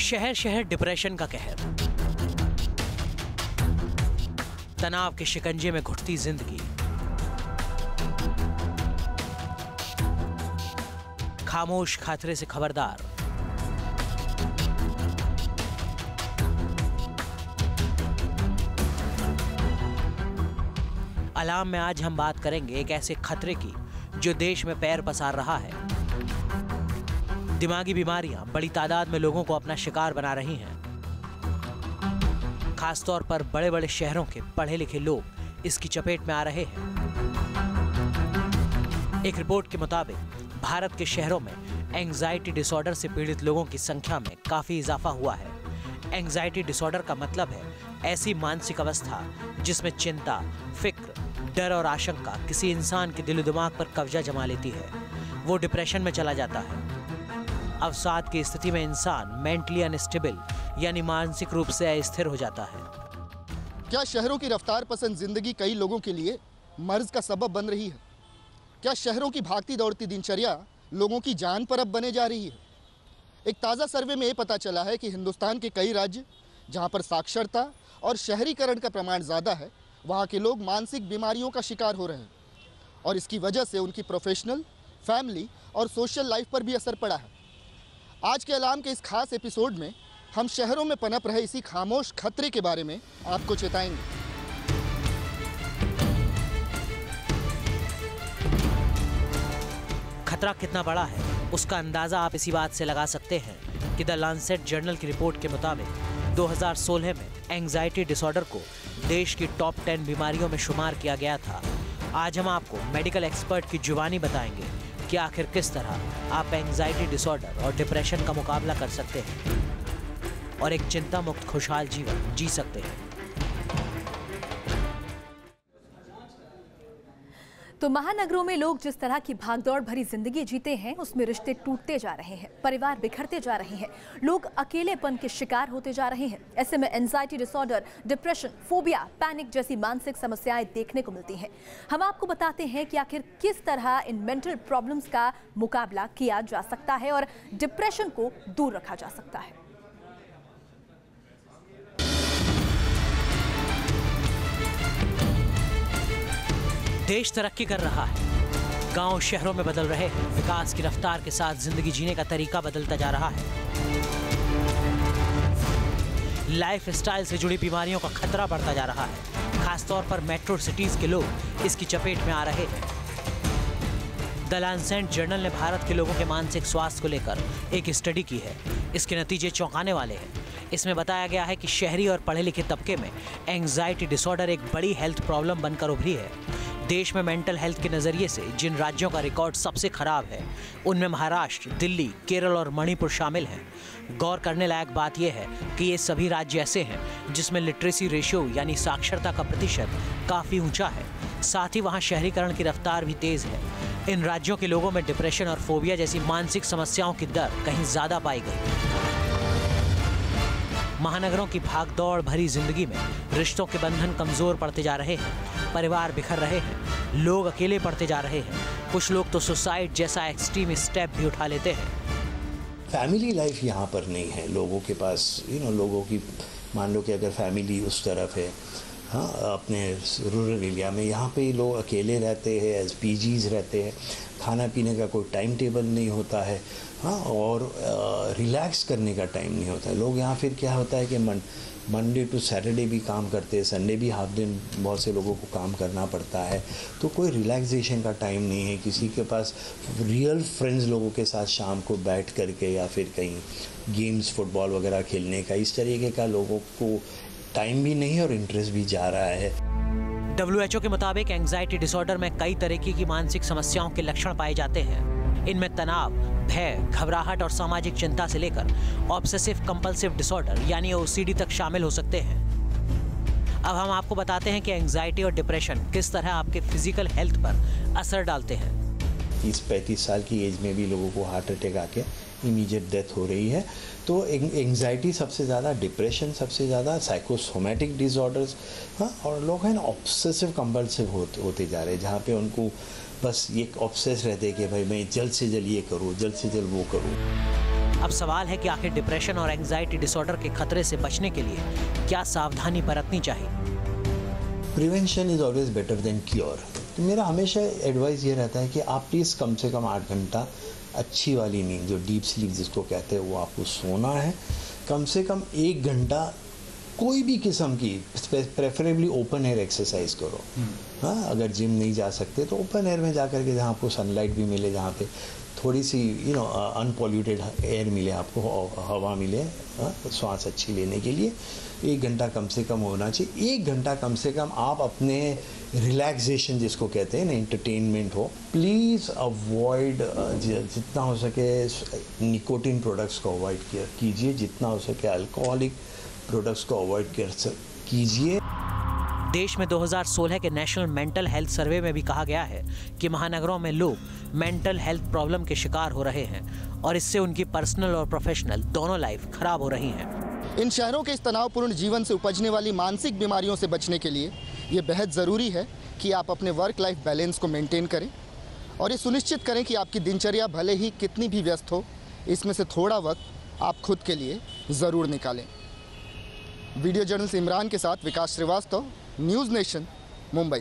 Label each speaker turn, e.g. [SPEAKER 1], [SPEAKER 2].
[SPEAKER 1] शहर शहर डिप्रेशन का कहर, तनाव के शिकंजे में घुटती जिंदगी, खामोश खातरे से खबरदार। अलार्म में आज हम बात करेंगे एक ऐसे खतरे की जो देश में पैर पसार रहा है। दिमागी बीमारियां बड़ी तादाद में लोगों को अपना शिकार बना रही हैं। खासतौर पर बड़े बड़े शहरों के पढ़े लिखे लोग इसकी चपेट में आ रहे हैं। एक रिपोर्ट के मुताबिक भारत के शहरों में एंजाइटी डिसऑर्डर से पीड़ित लोगों की संख्या में काफी इजाफा हुआ है। एंजाइटी डिसऑर्डर का मतलब है ऐसी मानसिक अवस्था जिसमें चिंता, फिक्र, डर और आशंका किसी इंसान के दिल दिमाग पर कब्जा जमा लेती है। वो डिप्रेशन में चला जाता है। अवसाद की स्थिति में इंसान मेंटली अनस्टेबल यानी मानसिक रूप से अस्थिर हो जाता है।
[SPEAKER 2] क्या शहरों की रफ्तार पसंद जिंदगी कई लोगों के लिए मर्ज का सबब बन रही है? क्या शहरों की भागती दौड़ती दिनचर्या लोगों की जान पर अब बने जा रही है? एक ताज़ा सर्वे में ये पता चला है कि हिंदुस्तान के कई राज्य जहां पर साक्षरता और शहरीकरण का प्रमाण ज़्यादा है, वहां के लोग मानसिक बीमारियों का शिकार हो रहे हैं और इसकी वजह से उनकी प्रोफेशनल, फैमिली और सोशल लाइफ पर भी असर पड़ा है। आज के अलार्म के इस खास एपिसोड में हम शहरों में पनप रहे इसी खामोश खतरे के बारे में आपको चेताएंगे।
[SPEAKER 1] खतरा कितना बड़ा है उसका अंदाजा आप इसी बात से लगा सकते हैं कि द लांसेट जर्नल की रिपोर्ट के मुताबिक 2016 में एंजाइटी डिसऑर्डर को देश की टॉप 10 बीमारियों में शुमार किया गया था। आज हम आपको मेडिकल एक्सपर्ट की जुबानी बताएंगे कि आखिर किस तरह आप एंजाइटी डिसऑर्डर और डिप्रेशन का मुकाबला कर सकते हैं और एक चिंता मुक्त खुशहाल जीवन जी सकते हैं।
[SPEAKER 3] तो महानगरों में लोग जिस तरह की भागदौड़ भरी जिंदगी जीते हैं, उसमें रिश्ते टूटते जा रहे हैं, परिवार बिखरते जा रहे हैं, लोग अकेलेपन के शिकार होते जा रहे हैं। ऐसे में anxiety disorder, depression, phobia, panic जैसी मानसिक समस्याएं देखने को मिलती हैं। हम आपको बताते हैं कि आखिर किस तरह इन मेंटल प्रॉब्लम्स का मुकाबला किया जा सकता है और डिप्रेशन को दूर रखा जा सकता है।
[SPEAKER 1] देश तरक्की कर रहा है, गांव शहरों में बदल रहे हैं, विकास की रफ्तार के साथ जिंदगी जीने का तरीका बदलता जा रहा है। लाइफस्टाइल से जुड़ी बीमारियों का खतरा बढ़ता जा रहा है। खासतौर पर मेट्रो सिटीज के लोग इसकी चपेट में आ रहे हैं। द लांसेट जर्नल ने भारत के लोगों के मानसिक स्वास्थ्य को लेकर एक स्टडी की है। इसके नतीजे चौंकाने वाले हैं। इसमें बताया गया है कि शहरी और पढ़े लिखे तबके में एंजाइटी डिसऑर्डर एक बड़ी हेल्थ प्रॉब्लम बनकर उभरी है। देश में मेंटल हेल्थ के नज़रिए से जिन राज्यों का रिकॉर्ड सबसे खराब है, उनमें महाराष्ट्र, दिल्ली, केरल और मणिपुर शामिल हैं। गौर करने लायक बात यह है कि ये सभी राज्य ऐसे हैं जिसमें लिटरेसी रेशियो यानी साक्षरता का प्रतिशत काफ़ी ऊंचा है। साथ ही वहाँ शहरीकरण की रफ्तार भी तेज़ है। इन राज्यों के लोगों में डिप्रेशन और फोबिया जैसी मानसिक समस्याओं की दर कहीं ज़्यादा पाई गई। महानगरों की भागदौड़ भरी जिंदगी में रिश्तों के बंधन कमजोर पड़ते जा रहे हैं, परिवार बिखर रहे हैं, लोग अकेले पड़ते जा रहे हैं। कुछ लोग तो सुसाइड जैसा एक्सट्रीम स्टेप भी उठा लेते हैं।
[SPEAKER 4] फैमिली लाइफ यहाँ पर नहीं है लोगों के पास। लोगों की मान लो कि अगर फैमिली उस तरफ है, हाँ, अपने रूरल एरिया में, यहाँ पे लोग अकेले रहते हैं, एज पीजीज रहते हैं, खाना पीने का कोई टाइम टेबल नहीं होता है, हाँ, और रिलैक्स करने का टाइम नहीं होता है। लोग यहाँ फिर क्या होता है कि मंडे टू सैटरडे भी काम करते हैं, संडे भी हाफ दिन बहुत से लोगों को काम करना पड़ता है, तो कोई रिलैक्सेशन का टाइम नहीं है किसी के पास। रियल फ्रेंड्स लोगों के साथ शाम को बैठ करके या फिर कहीं गेम्स, फुटबॉल वगैरह खेलने का, इस तरीके का लोगों को टाइम भी नहीं और इंटरेस्ट भी जा रहा है।
[SPEAKER 1] WHO के मुताबिक एंजाइटी डिसऑर्डर में कई तरीके की मानसिक समस्याओं के लक्षण पाए जाते हैं। इनमें तनाव, भय, घबराहट और सामाजिक चिंता से लेकर ऑब्सेसिव कंपल्सिव डिसऑर्डर यानी OCD तक शामिल हो सकते हैं। अब हम आपको बताते हैं कि एंजाइटी और डिप्रेशन किस तरह आपके फिजिकल हेल्थ पर असर डालते हैं।
[SPEAKER 4] 30-35 साल की एज में भी लोगों को हार्ट अटैक आके इमीडिएट डेथ हो रही है। तो एंजाइटी सबसे ज़्यादा, डिप्रेशन सबसे ज़्यादा, साइकोसोमैटिक डिसऑर्डर्स, हाँ, और लोग हैं ना ऑब्सेसिव कंपल्सिव होते जा रहे हैं, जहाँ पे उनको बस ये ऑब्सेस रहते हैं कि भाई मैं जल्द से जल्द ये करूँ, जल्द से जल्द वो करूँ।
[SPEAKER 1] अब सवाल है कि आखिर डिप्रेशन और एंजाइटी डिसऑर्डर के खतरे से बचने के लिए क्या सावधानी बरतनी चाहिए।
[SPEAKER 4] Prevention is always better than cure. तो मेरा हमेशा एडवाइस ये रहता है कि आप प्लीज़ कम से कम 8 घंटा अच्छी वाली नींद, जो डीप स्लीप जिसको कहते हैं, वो आपको सोना है। कम से कम 1 घंटा कोई भी किस्म की, प्रेफरेबली ओपन एयर एक्सरसाइज करो। हाँ, अगर जिम नहीं जा सकते तो ओपन एयर में जा कर के, जहाँ आपको सनलाइट भी मिले, जहाँ पे थोड़ी सी अनपॉल्यूटेड एयर मिले, आपको हवा मिले, सांस अच्छी लेने के लिए 1 घंटा कम से कम होना चाहिए। 1 घंटा कम से कम आप अपने रिलैक्सेशन जिसको कहते हैं ना, एंटरटेनमेंट हो। प्लीज़ अवॉइड, जितना हो सके निकोटिन प्रोडक्ट्स को अवॉइड कीजिए, जितना हो सके अल्कोहलिक प्रोडक्ट्स को अवॉइड कीजिए।
[SPEAKER 1] देश में 2016 के नेशनल मेंटल हेल्थ सर्वे में भी कहा गया है कि महानगरों में लोग मेंटल हेल्थ प्रॉब्लम के शिकार हो रहे हैं और इससे उनकी पर्सनल और प्रोफेशनल दोनों लाइफ खराब हो रही हैं।
[SPEAKER 2] इन शहरों के इस तनावपूर्ण जीवन से उपजने वाली मानसिक बीमारियों से बचने के लिए ये बेहद ज़रूरी है कि आप अपने वर्क लाइफ बैलेंस को मेंटेन करें और ये सुनिश्चित करें कि आपकी दिनचर्या भले ही कितनी भी व्यस्त हो, इसमें से थोड़ा वक्त आप खुद के लिए ज़रूर निकालें। वीडियो जर्नलिस्ट इमरान के साथ विकास श्रीवास्तव, न्यूज़ नेशन, मुंबई।